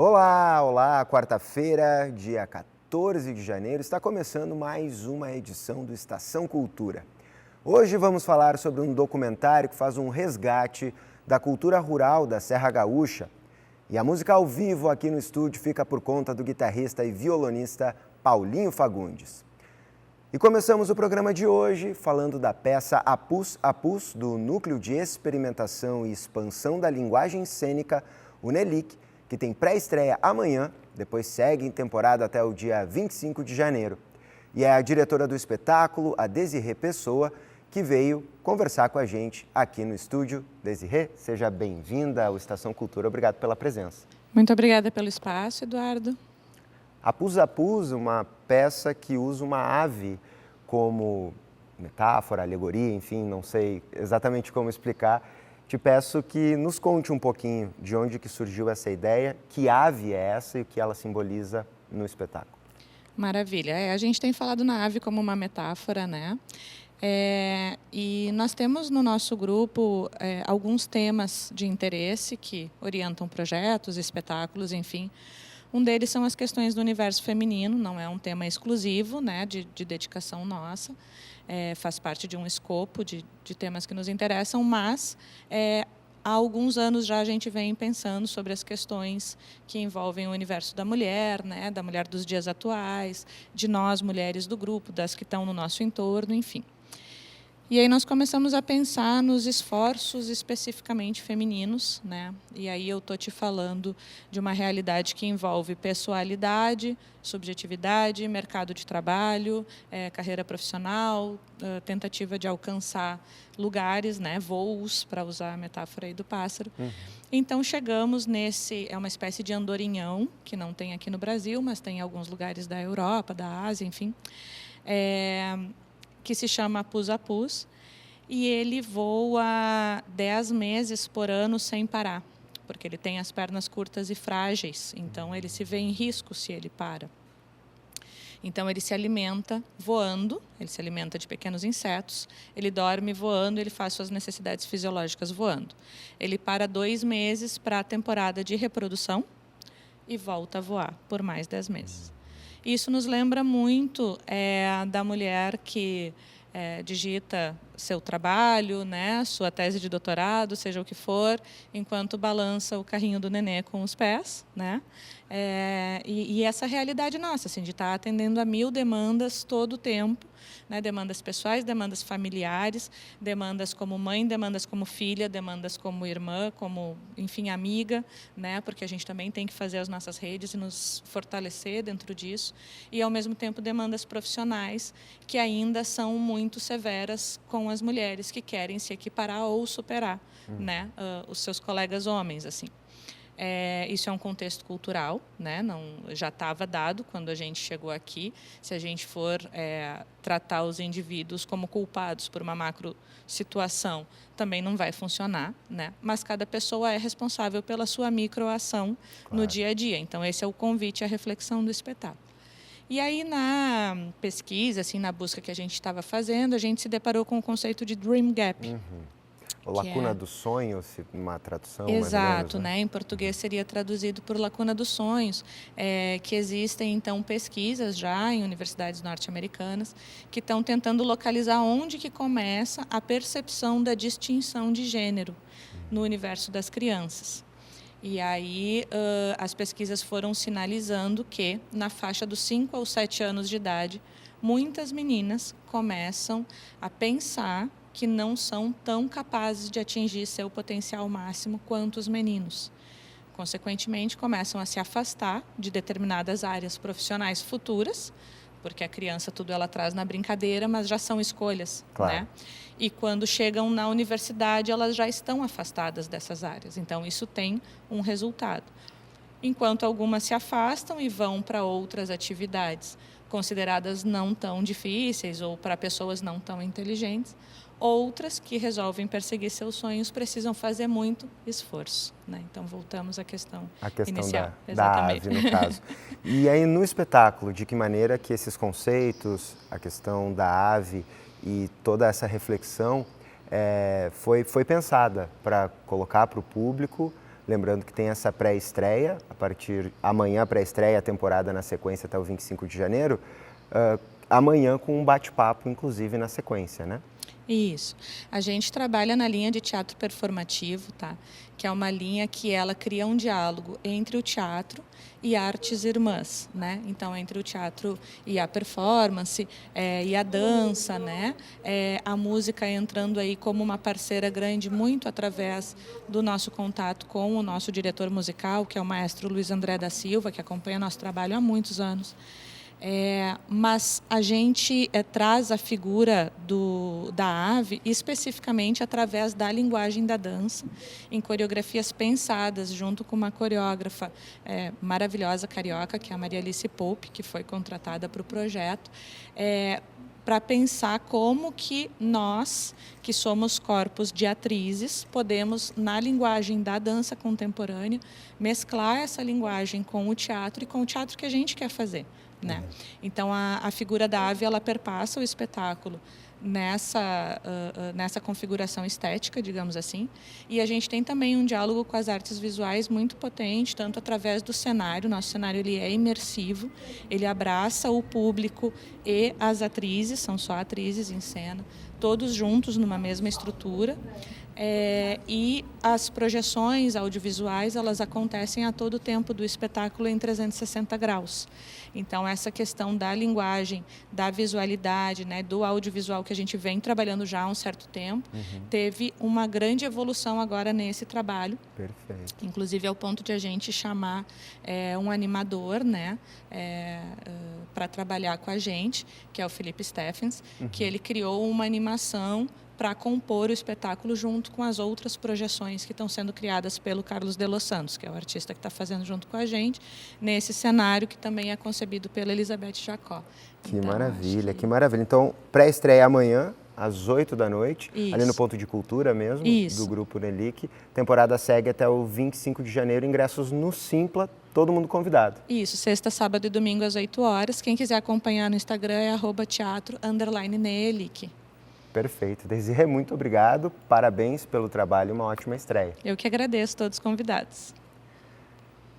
Olá, olá! Quarta-feira, dia 14 de janeiro, está começando mais uma edição do Estação Cultura. Hoje vamos falar sobre um documentário que faz um resgate da cultura rural da Serra Gaúcha. E a música ao vivo aqui no estúdio fica por conta do guitarrista e violonista Paulinho Fagundes. E começamos o programa de hoje falando da peça Apus Apus, do Núcleo de Experimentação e Expansão da Linguagem Cênica, o NELIC, que tem pré-estreia amanhã, depois segue em temporada até o dia 25 de janeiro. E é a diretora do espetáculo, a Desirê Pessoa, que veio conversar com a gente aqui no estúdio. Desirê, seja bem-vinda ao Estação Cultura. Obrigado pela presença. Muito obrigada pelo espaço, Eduardo. Apus Apus, uma peça que usa uma ave como metáfora, alegoria, enfim, não sei exatamente como explicar. Te peço que nos conte um pouquinho de onde que surgiu essa ideia, que ave é essa e o que ela simboliza no espetáculo. Maravilha. A gente tem falado na ave como uma metáfora, né? E nós temos no nosso grupo alguns temas de interesse que orientam projetos, espetáculos, enfim. Um deles são as questões do universo feminino, não é um tema exclusivo, né, de dedicação nossa, faz parte de um escopo de temas que nos interessam, mas há alguns anos já a gente vem pensando sobre as questões que envolvem o universo da mulher, né, da mulher dos dias atuais, de nós, mulheres do grupo, das que estão no nosso entorno, enfim. E aí nós começamos a pensar nos esforços especificamente femininos, né? E aí eu estou te falando de uma realidade que envolve pessoalidade, subjetividade, mercado de trabalho, carreira profissional, tentativa de alcançar lugares, né? Voos, para usar a metáfora aí do pássaro. Então chegamos nesse, é uma espécie de andorinhão, que não tem aqui no Brasil, mas tem em alguns lugares da Europa, da Ásia, enfim. Que se chama Apus Apus, e ele voa 10 meses por ano sem parar, porque ele tem as pernas curtas e frágeis, então ele se vê em risco se ele para. Então ele se alimenta voando, ele se alimenta de pequenos insetos, ele dorme voando, ele faz suas necessidades fisiológicas voando. Ele para 2 meses para a temporada de reprodução e volta a voar por mais 10 meses. Isso nos lembra muito da mulher que digita seu trabalho, né, sua tese de doutorado, seja o que for, enquanto balança o carrinho do nenê com os pés, né? E essa realidade nossa, assim, de estar atendendo a 1000 demandas todo o tempo, né? Demandas pessoais, demandas familiares, demandas como mãe, demandas como filha, demandas como irmã, como, enfim, amiga, né? Porque a gente também tem que fazer as nossas redes e nos fortalecer dentro disso, e ao mesmo tempo demandas profissionais que ainda são muito severas com as mulheres que querem se equiparar ou superar, né? Os seus colegas homens, assim. Isso é um contexto cultural, né? Não, já estava dado quando a gente chegou aqui. Se a gente for tratar os indivíduos como culpados por uma macro situação, também não vai funcionar, né? Mas cada pessoa é responsável pela sua microação no dia a dia. Então, esse é o convite à reflexão do espetáculo. E aí, na pesquisa, assim, na busca que a gente estava fazendo, a gente se deparou com o conceito de Dream Gap. Lacuna do sonho, uma tradução Exato, mais ou menos, né? Em português seria traduzido por lacuna dos sonhos, que existem, então, pesquisas já em universidades norte-americanas que estão tentando localizar onde que começa a percepção da distinção de gênero no universo das crianças. E aí as pesquisas foram sinalizando que, na faixa dos 5 aos 7 anos de idade, muitas meninas começam a pensar que não são tão capazes de atingir seu potencial máximo quanto os meninos. Consequentemente, começam a se afastar de determinadas áreas profissionais futuras, porque a criança tudo ela traz na brincadeira, mas já são escolhas, claro, né? E quando chegam na universidade, elas já estão afastadas dessas áreas. Então, isso tem um resultado. Enquanto algumas se afastam e vão para outras atividades consideradas não tão difíceis ou para pessoas não tão inteligentes, outras que resolvem perseguir seus sonhos precisam fazer muito esforço, né? Então, voltamos à questão inicial. Da ave, no caso. E aí, no espetáculo, de que maneira que esses conceitos, a questão da ave e toda essa reflexão foi pensada para colocar para o público, Lembrando que tem essa pré-estreia, a partir amanhã pré-estreia, a temporada na sequência até o 25 de janeiro, amanhã com um bate-papo, inclusive, na sequência, né? Isso. A gente trabalha na linha de teatro performativo, tá? Que é uma linha que ela cria um diálogo entre o teatro e artes irmãs, né? Então, entre o teatro e a performance e a dança, né? A música entrando aí como uma parceira grande, muito através do nosso contato com o nosso diretor musical, que é o maestro Luiz André da Silva, que acompanha nosso trabalho há muitos anos. Mas a gente traz a figura da ave especificamente através da linguagem da dança, em coreografias pensadas junto com uma coreógrafa maravilhosa carioca, que é a Maria Alice Pope, que foi contratada para o projeto, para pensar como que nós, que somos corpos de atrizes, podemos, na linguagem da dança contemporânea, mesclar essa linguagem com o teatro e com o teatro que a gente quer fazer. Né? Então, a figura da ave, ela perpassa o espetáculo nessa configuração estética, digamos assim, e a gente tem também um diálogo com as artes visuais muito potente, tanto através do cenário. Nosso cenário ele é imersivo, ele abraça o público e as atrizes, são só atrizes em cena, todos juntos numa mesma estrutura. E as projeções audiovisuais, elas acontecem a todo tempo do espetáculo em 360 graus. Então, essa questão da linguagem, da visualidade, né, do audiovisual que a gente vem trabalhando já há um certo tempo, teve uma grande evolução agora nesse trabalho. Perfeito. Inclusive, ao ponto de a gente chamar um animador, né, para trabalhar com a gente, que é o Felipe Steffens, que ele criou uma animação para compor o espetáculo junto com as outras projeções que estão sendo criadas pelo Carlos de Los Santos, que é o artista que está fazendo junto com a gente, nesse cenário que também é concebido pela Elizabeth Jacó. Que maravilha, que maravilha. Então, pré-estreia amanhã, às 8 da noite, Isso. ali no Ponto de Cultura mesmo, Isso. do Grupo Nelic. Temporada segue até o 25 de janeiro, ingressos no Simpla, todo mundo convidado. Isso, sexta, sábado e domingo às 8 horas. Quem quiser acompanhar no Instagram é @teatro_Nelic. Perfeito. Desirê, muito obrigado, parabéns pelo trabalho, uma ótima estreia. Eu que agradeço todos os convidados.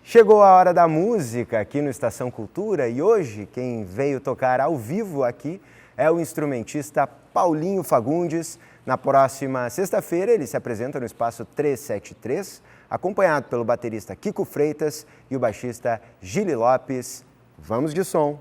Chegou a hora da música aqui no Estação Cultura e hoje quem veio tocar ao vivo aqui é o instrumentista Paulinho Fagundes. Na próxima sexta-feira ele se apresenta no Espaço 373, acompanhado pelo baterista Kiko Freitas e o baixista Gili Lopes. Vamos de som!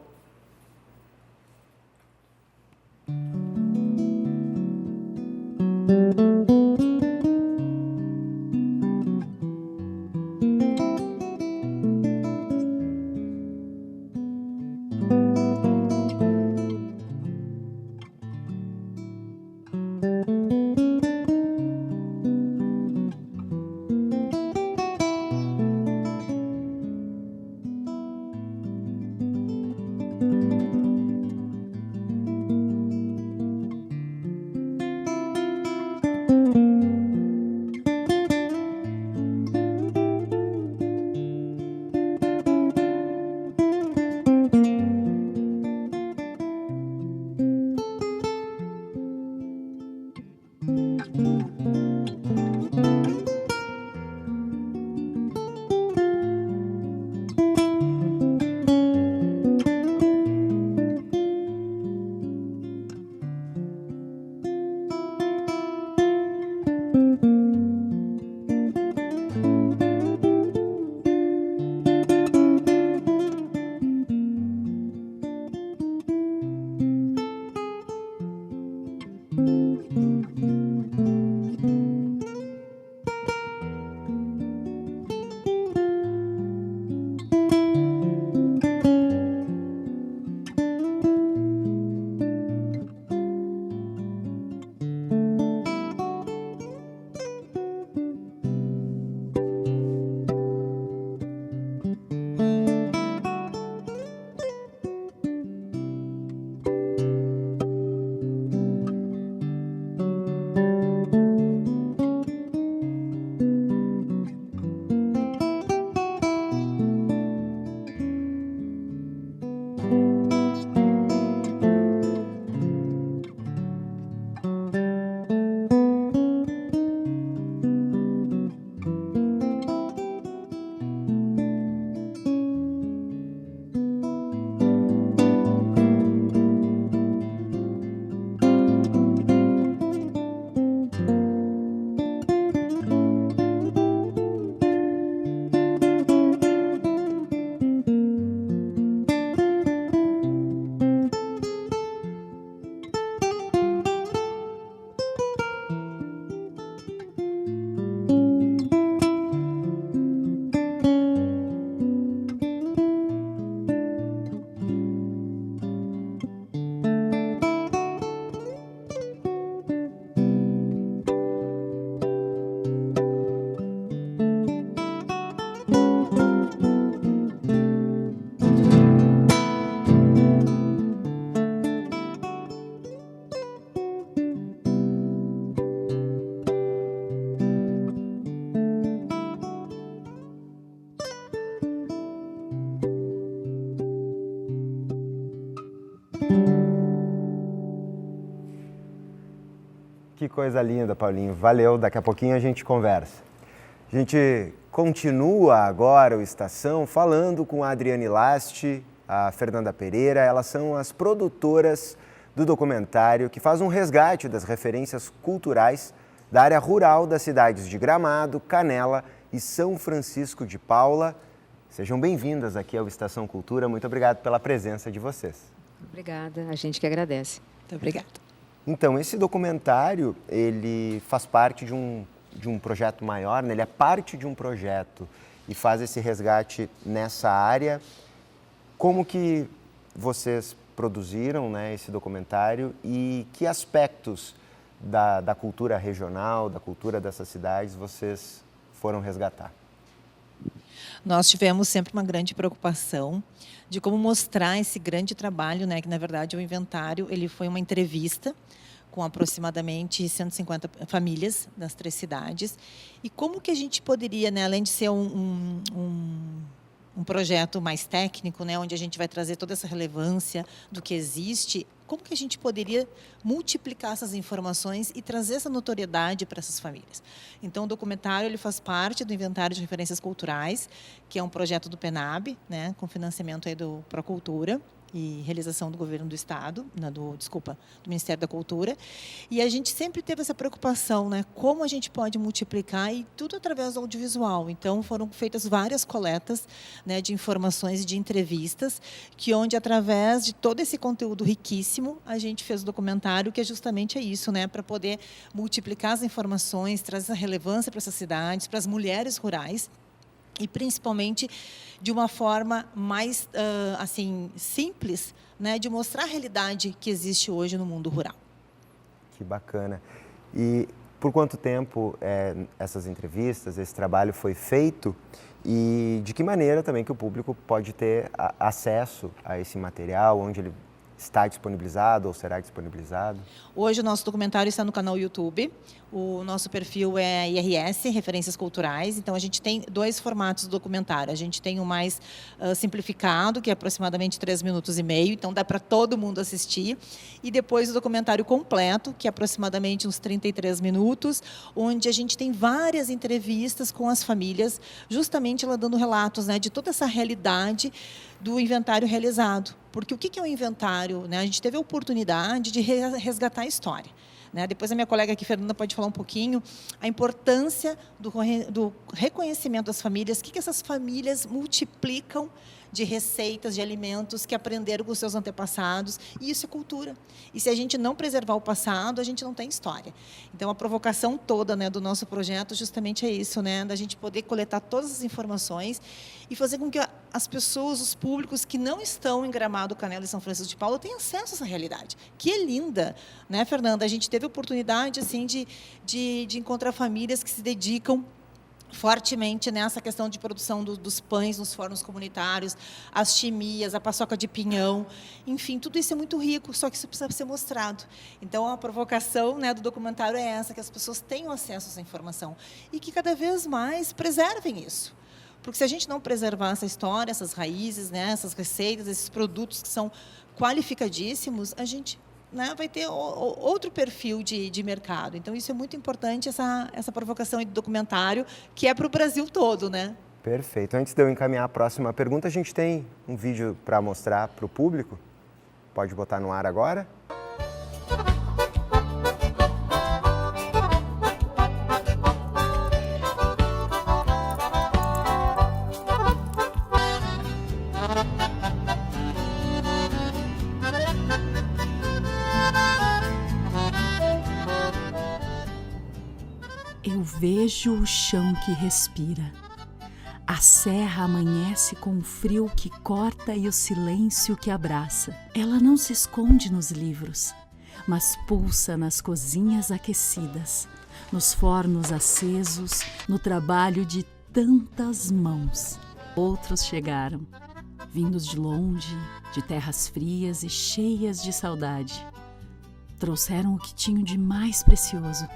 Que coisa linda, Paulinho. Valeu, daqui a pouquinho a gente conversa. A gente continua agora o Estação falando com a Adriane Lasti, a Fernanda Pereira. Elas são as produtoras do documentário que faz um resgate das referências culturais da área rural das cidades de Gramado, Canela e São Francisco de Paula. Sejam bem-vindas aqui ao Estação Cultura. Muito obrigado pela presença de vocês. Obrigada, a gente que agradece. Muito obrigada. Então, esse documentário, ele faz parte de um projeto maior, né? Ele é parte de um projeto e faz esse resgate nessa área. Como que vocês produziram, né, esse documentário e que aspectos da cultura regional, da cultura dessas cidades vocês foram resgatar? Nós tivemos sempre uma grande preocupação de como mostrar esse grande trabalho, né, que na verdade o inventário ele foi uma entrevista com aproximadamente 150 famílias das 3 cidades e como que a gente poderia, né, além de ser um projeto mais técnico, né, onde a gente vai trazer toda essa relevância do que existe, como que a gente poderia multiplicar essas informações e trazer essa notoriedade para essas famílias. Então, o documentário ele faz parte do Inventário de Referências Culturais, que é um projeto do PENAB, né, com financiamento aí do Procultura e realização do governo do estado, do Ministério da Cultura. E a gente sempre teve essa preocupação, né, como a gente pode multiplicar e tudo através do audiovisual. Então foram feitas várias coletas, né, de informações e de entrevistas, que onde através de todo esse conteúdo riquíssimo, a gente fez o documentário, que é justamente isso, né, para poder multiplicar as informações, trazer essa relevância para essas cidades, para as mulheres rurais, e principalmente de uma forma mais assim simples, né, de mostrar a realidade que existe hoje no mundo rural. Que bacana. E por quanto tempo essas entrevistas, esse trabalho foi feito e de que maneira também que o público pode ter acesso a esse material, onde ele está disponibilizado ou será disponibilizado? Hoje o nosso documentário está no canal YouTube. O nosso perfil é IRS, Referências Culturais. Então, a gente tem 2 formatos do documentário. A gente tem o mais simplificado, que é aproximadamente 3 minutos e meio. Então, dá para todo mundo assistir. E depois o documentário completo, que é aproximadamente uns 33 minutos, onde a gente tem várias entrevistas com as famílias, justamente ela dando relatos, né, de toda essa realidade do inventário realizado. Porque o que é o inventário, né? A gente teve a oportunidade de resgatar a história, né? Depois a minha colega aqui, Fernanda, pode falar um pouquinho a importância do reconhecimento das famílias, o que essas famílias multiplicam de receitas, de alimentos que aprenderam com os seus antepassados, e isso é cultura. E se a gente não preservar o passado, a gente não tem história. Então, a provocação toda, né, do nosso projeto justamente é isso, né, da gente poder coletar todas as informações e fazer com que as pessoas, os públicos que não estão em Gramado, Canela e São Francisco de Paula tenham acesso a essa realidade, que é linda, né, Fernanda? A gente teve a oportunidade assim, de encontrar famílias que se dedicam fortemente nessa questão de produção dos pães nos fornos comunitários, as chimias, a paçoca de pinhão, enfim, tudo isso é muito rico, só que isso precisa ser mostrado. Então, a provocação, né, do documentário é essa, que as pessoas tenham acesso a essa informação e que cada vez mais preservem isso. Porque se a gente não preservar essa história, essas raízes, né, essas receitas, esses produtos que são qualificadíssimos, a gente, né, vai ter outro perfil de mercado. Então, isso é muito importante, essa provocação do documentário, que é para o Brasil todo, né? Perfeito. Antes de eu encaminhar a próxima pergunta, a gente tem um vídeo para mostrar para o público. Pode botar no ar agora? Eu vejo o chão que respira. A serra amanhece com o frio que corta e o silêncio que abraça. Ela não se esconde nos livros, mas pulsa nas cozinhas aquecidas, nos fornos acesos, no trabalho de tantas mãos. Outros chegaram, vindos de longe, de terras frias e cheias de saudade. Trouxeram o que tinham de mais precioso,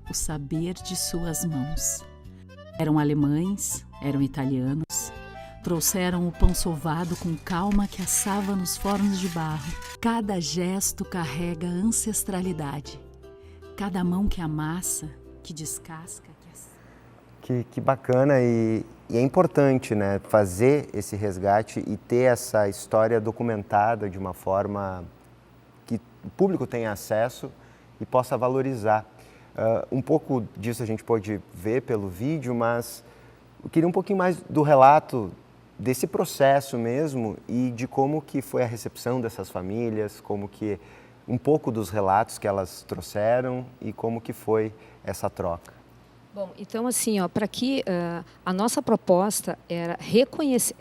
o saber de suas mãos. Eram alemães, eram italianos, trouxeram o pão sovado com calma que assava nos fornos de barro. Cada gesto carrega ancestralidade, cada mão que amassa, que descasca, Que bacana e é importante, né, fazer esse resgate e ter essa história documentada de uma forma que o público tenha acesso e possa valorizar. Um pouco disso a gente pode ver pelo vídeo, mas eu queria um pouquinho mais do relato desse processo mesmo e de como que foi a recepção dessas famílias, como que um pouco dos relatos que elas trouxeram e como que foi essa troca. Bom, então assim, para que a nossa proposta era reconhecer,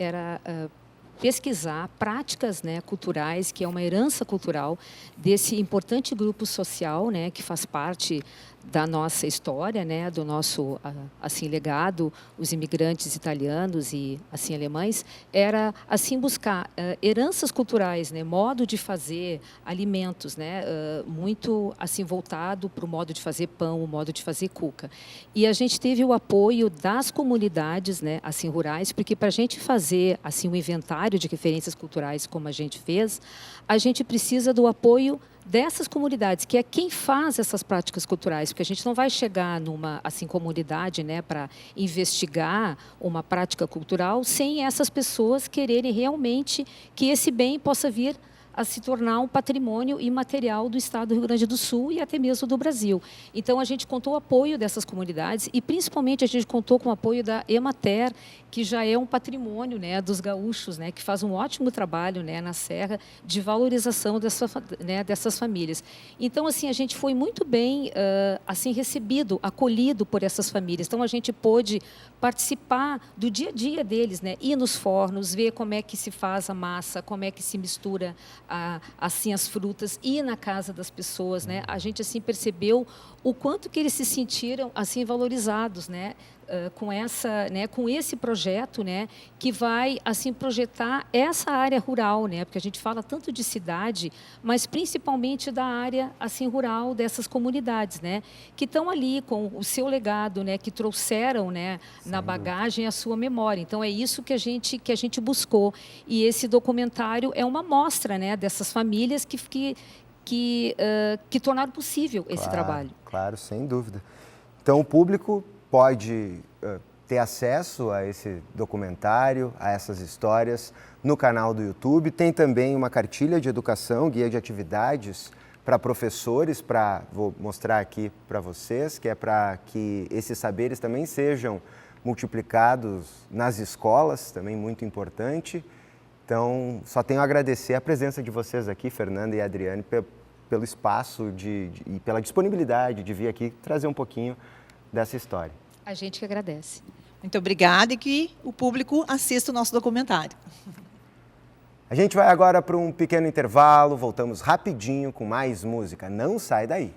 pesquisar práticas, né, culturais, que é uma herança cultural desse importante grupo social, né, que faz parte da nossa história, né, do nosso assim legado, os imigrantes italianos e assim alemães, era assim buscar heranças culturais, né, modo de fazer alimentos, né, muito assim voltado para o modo de fazer pão, o modo de fazer cuca. E a gente teve o apoio das comunidades, né, assim rurais, porque para a gente fazer assim um inventário de referências culturais como a gente fez, a gente precisa do apoio dessas comunidades, que é quem faz essas práticas culturais, porque a gente não vai chegar numa assim comunidade, né, para investigar uma prática cultural sem essas pessoas quererem realmente que esse bem possa vir a se tornar um patrimônio imaterial do Estado do Rio Grande do Sul e até mesmo do Brasil. Então, a gente contou o apoio dessas comunidades e, principalmente, a gente contou com o apoio da Emater, que já é um patrimônio, né, dos gaúchos, né, que faz um ótimo trabalho, né, na Serra de valorização dessas famílias. Então, assim, a gente foi muito bem assim recebido, acolhido por essas famílias. Então, a gente pôde participar do dia a dia deles, né, ir nos fornos, ver como é que se faz a massa, como é que se mistura assim as frutas, ir na casa das pessoas, né? A gente assim percebeu o quanto que eles se sentiram assim valorizados, né? Com essa, né, com esse projeto, né, que vai assim projetar essa área rural, né, porque a gente fala tanto de cidade, mas principalmente da área assim rural dessas comunidades, né, que estão ali com o seu legado, né, que trouxeram, né, na bagagem a sua memória. Então é isso que a gente buscou, e esse documentário é uma mostra, né, dessas famílias que tornaram possível esse trabalho. Claro, sem dúvida. Então o público pode ter acesso a esse documentário, a essas histórias no canal do YouTube. Tem também uma cartilha de educação, guia de atividades para professores, vou mostrar aqui para vocês, que é para que esses saberes também sejam multiplicados nas escolas, também muito importante. Então, só tenho a agradecer a presença de vocês aqui, Fernanda e Adriane, pelo espaço e pela disponibilidade de vir aqui trazer um pouquinho dessa história. A gente que agradece. Muito obrigada e que o público assista o nosso documentário. A gente vai agora para um pequeno intervalo, voltamos rapidinho com mais música. Não sai daí.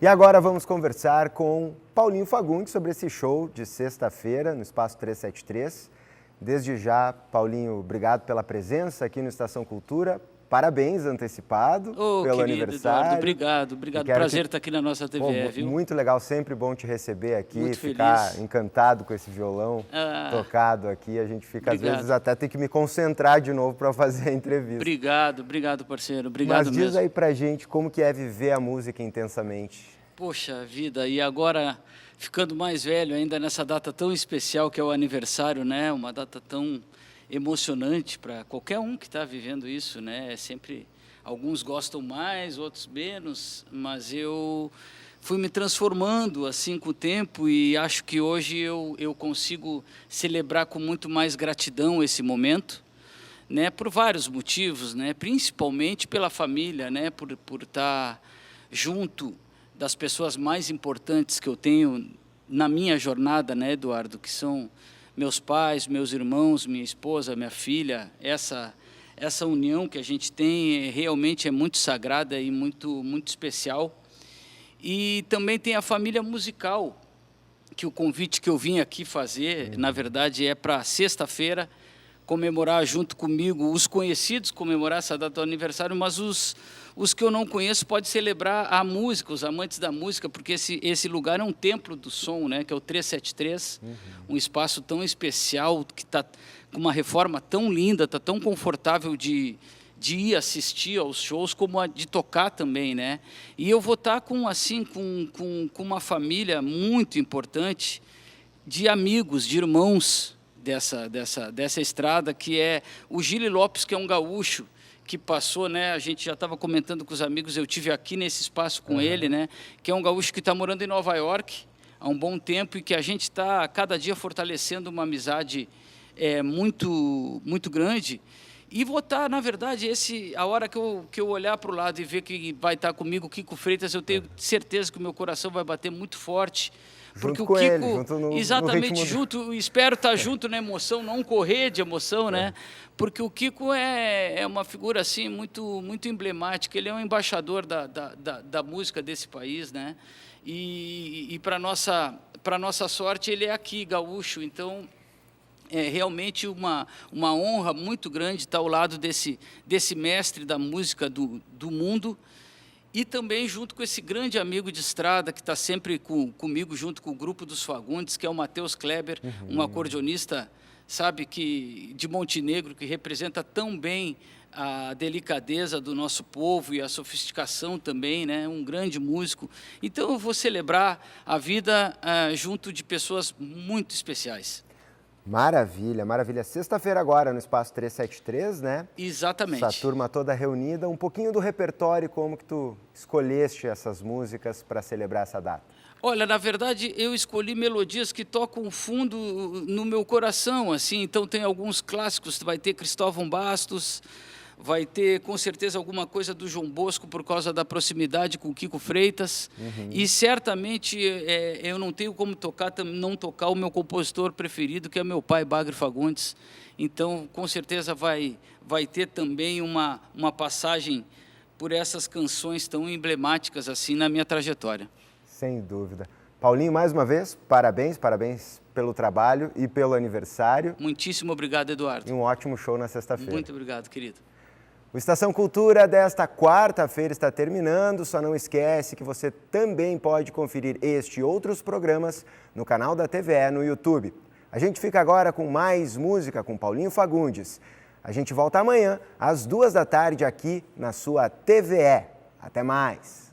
E agora vamos conversar com Paulinho Fagundes sobre esse show de sexta-feira no Espaço 373. Desde já, Paulinho, obrigado pela presença aqui no Estação Cultura. Parabéns antecipado pelo aniversário. Eduardo, obrigado. Prazer estar aqui na nossa TV, viu? Muito legal, sempre bom te receber aqui, muito ficar feliz. Encantado com esse violão tocado aqui. A gente fica, às vezes, até tem que me concentrar de novo para fazer a entrevista. Obrigado, parceiro. Obrigado mesmo. Mas diz aí pra gente como que é viver a música intensamente. Poxa vida, e agora ficando mais velho ainda nessa data tão especial que é o aniversário, né? Uma data tão emocionante para qualquer um que está vivendo isso, né? Sempre, alguns gostam mais, outros menos, mas eu fui me transformando assim com o tempo e acho que hoje eu consigo celebrar com muito mais gratidão esse momento, né? Por vários motivos, né? Principalmente pela família, né? Por estar junto das pessoas mais importantes que eu tenho na minha jornada, né, Eduardo, que são meus pais, meus irmãos, minha esposa, minha filha. Essa união que a gente tem realmente é muito sagrada e muito especial. E também tem a família musical, que o convite que eu vim aqui fazer, na verdade, é para sexta-feira, comemorar junto comigo, os conhecidos comemorar essa data do aniversário, mas os que eu não conheço podem celebrar a música, os amantes da música, porque esse lugar é um templo do som, né, que é o 373, um espaço tão especial, que está com uma reforma tão linda, está tão confortável de ir assistir aos shows, como a de tocar também, né? E eu vou estar com uma família muito importante, de amigos, de irmãos dessa estrada, que é o Gili Lopes, que é um gaúcho, que passou, né? A gente já estava comentando com os amigos, eu tive aqui nesse espaço com ele, né? Que é um gaúcho que está morando em Nova York há um bom tempo e que a gente está cada dia fortalecendo uma amizade muito grande. E vou estar, na verdade, a hora que eu olhar para o lado e ver que vai estar comigo o Kiko Freitas, eu tenho certeza que o meu coração vai bater muito forte. Porque junto com Kiko, ele, junto no exatamente, ritmo... junto, espero estar junto na emoção, não correr de emoção, né? Porque o Kiko é uma figura assim muito emblemática, ele é um embaixador da música desse país, né? E para nossa sorte ele é aqui, gaúcho, então é realmente uma honra muito grande estar ao lado desse mestre da música do mundo. E também junto com esse grande amigo de estrada que está sempre comigo, junto com o grupo dos Fagundes, que é o Matheus Kleber, um acordeonista, sabe, de Montenegro, que representa tão bem a delicadeza do nosso povo e a sofisticação também, né? Um grande músico. Então eu vou celebrar a vida junto de pessoas muito especiais. Maravilha, maravilha. Sexta-feira agora no Espaço 373, né? Exatamente. Essa turma toda reunida. Um pouquinho do repertório, como que tu escolheste essas músicas para celebrar essa data? Olha, na verdade, eu escolhi melodias que tocam fundo no meu coração, assim. Então tem alguns clássicos, vai ter Cristóvão Bastos, vai ter com certeza alguma coisa do João Bosco por causa da proximidade com o Kiko Freitas. E certamente eu não tenho como não tocar o meu compositor preferido, que é meu pai, Bagre Fagundes. Então, com certeza vai ter também uma passagem por essas canções tão emblemáticas assim na minha trajetória. Sem dúvida. Paulinho, mais uma vez, parabéns pelo trabalho e pelo aniversário. Muitíssimo obrigado, Eduardo. E um ótimo show na sexta-feira. Muito obrigado, querido. O Estação Cultura desta quarta-feira está terminando, só não esquece que você também pode conferir este e outros programas no canal da TVE no YouTube. A gente fica agora com mais música com Paulinho Fagundes. A gente volta amanhã às 14h aqui na sua TVE. Até mais!